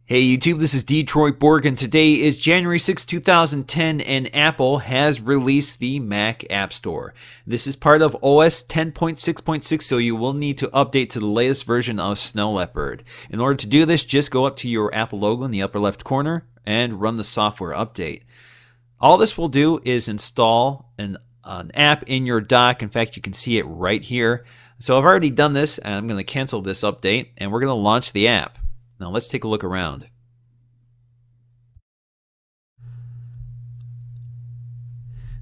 Hey YouTube, this is Detroit Borg, and today is January 6, 2010, and Apple has released the Mac App Store. This is part of OS 10.6.6, so you will need to update to the latest version of Snow Leopard. In order to do this, just go up to your Apple logo in the upper left corner and run the software update. All this will do is install an app in your dock. In fact, you can see it right here. So I've already done this, and I'm going to cancel this update, and we're going to launch the app. Now let's take a look around.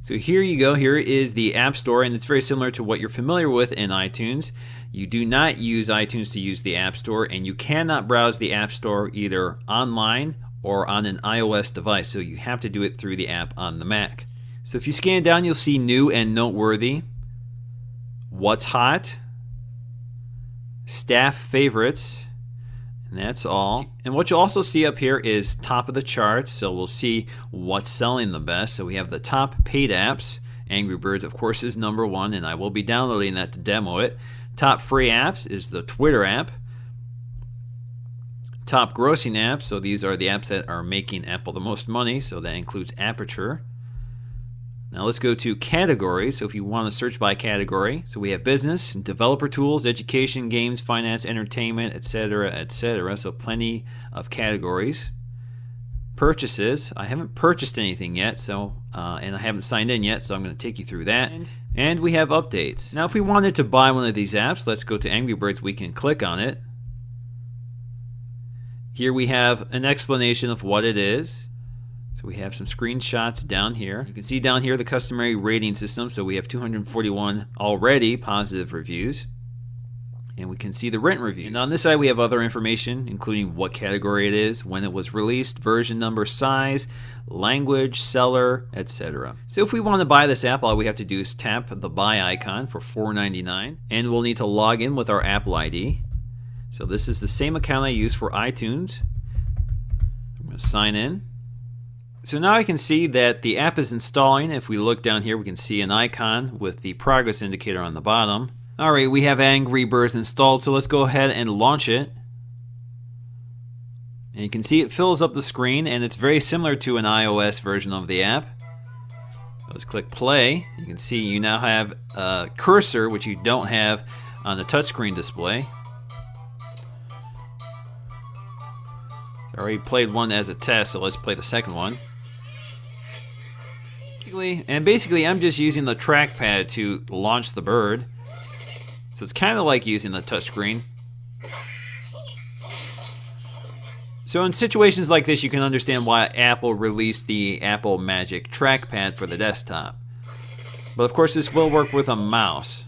So here you go. Here is the App Store, and it's very similar to what you're familiar with in iTunes. You do not use iTunes to use the App Store, and you cannot browse the App Store either online or on an iOS device, so you have to do it through the app on the Mac. So if you scan down, you'll see New and Noteworthy, What's Hot, Staff Favorites, and that's all. And what you'll also see up here is top of the charts. So we'll see what's selling the best. So we have the top paid apps. Angry Birds, of course, is #1, and I will be downloading that to demo it. Top free apps is the Twitter app. Top grossing apps, so these are the apps that are making Apple the most money. So that includes Aperture. Now let's go to categories. So if you want to search by category, so we have business, developer tools, education, games, finance, entertainment, etc., etc. So plenty of categories. Purchases. I haven't purchased anything yet, so and I haven't signed in yet, so I'm going to take you through that. And we have updates. Now if we wanted to buy one of these apps, let's go to Angry Birds. We can click on it. Here we have an explanation of what it is. So we have some screenshots down here. You can see down here the customary rating system. So we have 241 already positive reviews. And we can see the rent reviews. And on this side we have other information, including what category it is, when it was released, version number, size, language, seller, etc. So if we want to buy this app, all we have to do is tap the buy icon for $4.99. And we'll need to log in with our Apple ID. So this is the same account I use for iTunes. I'm going to sign in. So now I can see that the app is installing. If we look down here, we can see an icon with the progress indicator on the bottom. Alright, we have Angry Birds installed, so let's go ahead and launch it. And you can see it fills up the screen, and it's very similar to an iOS version of the app. Let's click play. You can see you now have a cursor, which you don't have on the touchscreen display. I already played one as a test, so let's play the second one. And basically I'm just using the trackpad to launch the bird. So it's kind of like using the touchscreen. So in situations like this, you can understand why Apple released the Apple Magic Trackpad for the desktop. But of course this will work with a mouse.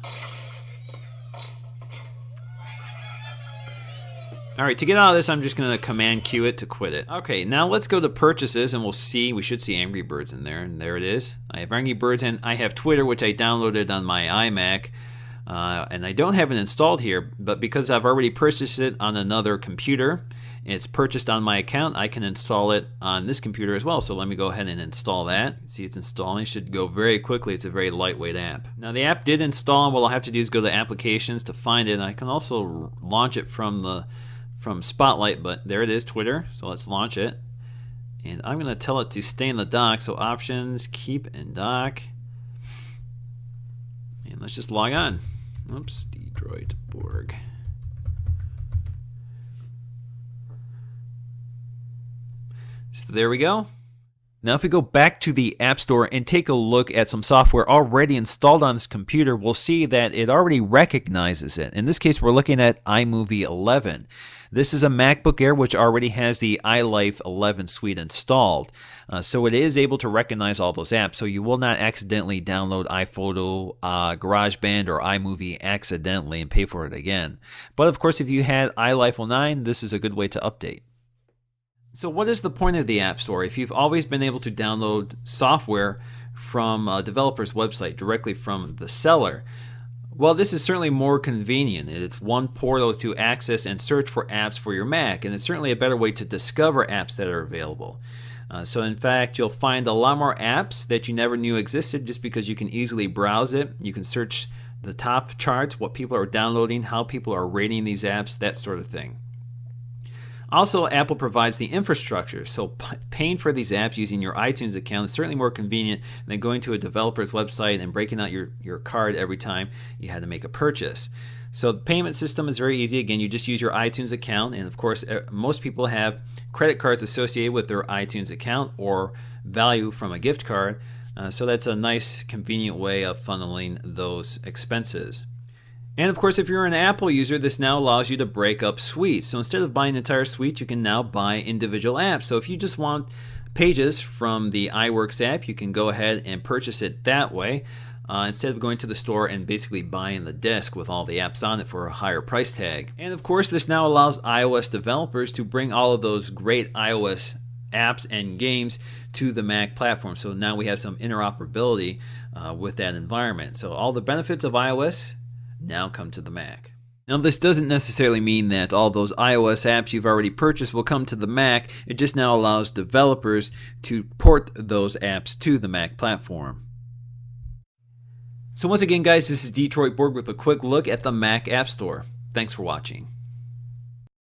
Alright, to get out of this, I'm just going to Command Q it to quit it. Okay, now let's go to purchases, and we should see Angry Birds in there, and there it is. I have Angry Birds, and I have Twitter, which I downloaded on my iMac, and I don't have it installed here, but because I've already purchased it on another computer, and it's purchased on my account, I can install it on this computer as well. So let me go ahead and install that. See, it's installing. It should go very quickly. It's a very lightweight app. Now the app did install, and what I'll have to do is go to Applications to find it, and I can also launch it from Spotlight, but there it is, Twitter. So let's launch it. And I'm going to tell it to stay in the dock. So options, keep in dock. And let's just log on. Oops, Detroit Borg. So there we go. Now if we go back to the App Store and take a look at some software already installed on this computer, we'll see that it already recognizes it. In this case, we're looking at iMovie 11. This is a MacBook Air which already has the iLife 11 suite installed. So it is able to recognize all those apps, so you will not accidentally download iPhoto, GarageBand, or iMovie accidentally and pay for it again. But of course, if you had iLife 09, this is a good way to update. So what is the point of the App Store? If you've always been able to download software from a developer's website directly from the seller, well, this is certainly more convenient. It's one portal to access and search for apps for your Mac, and it's certainly a better way to discover apps that are available. So in fact, you'll find a lot more apps that you never knew existed just because you can easily browse it. You can search the top charts, what people are downloading, how people are rating these apps, that sort of thing. Also, Apple provides the infrastructure, so paying for these apps using your iTunes account is certainly more convenient than going to a developer's website and breaking out your card every time you had to make a purchase. So the payment system is very easy. Again, you just use your iTunes account, and of course, most people have credit cards associated with their iTunes account or value from a gift card. So that's a nice, convenient way of funneling those expenses. And of course, if you're an Apple user, this now allows you to break up suites. So instead of buying an entire suite, you can now buy individual apps. So if you just want Pages from the iWorks app, you can go ahead and purchase it that way instead of going to the store and basically buying the disc with all the apps on it for a higher price tag. And of course, this now allows iOS developers to bring all of those great iOS apps and games to the Mac platform. So now we have some interoperability with that environment. So all the benefits of iOS now come to the Mac. Now, this doesn't necessarily mean that all those iOS apps you've already purchased will come to the Mac. It just now allows developers to port those apps to the Mac platform. So once again, guys, this is Detroit Borg with a quick look at the Mac App Store. Thanks for watching.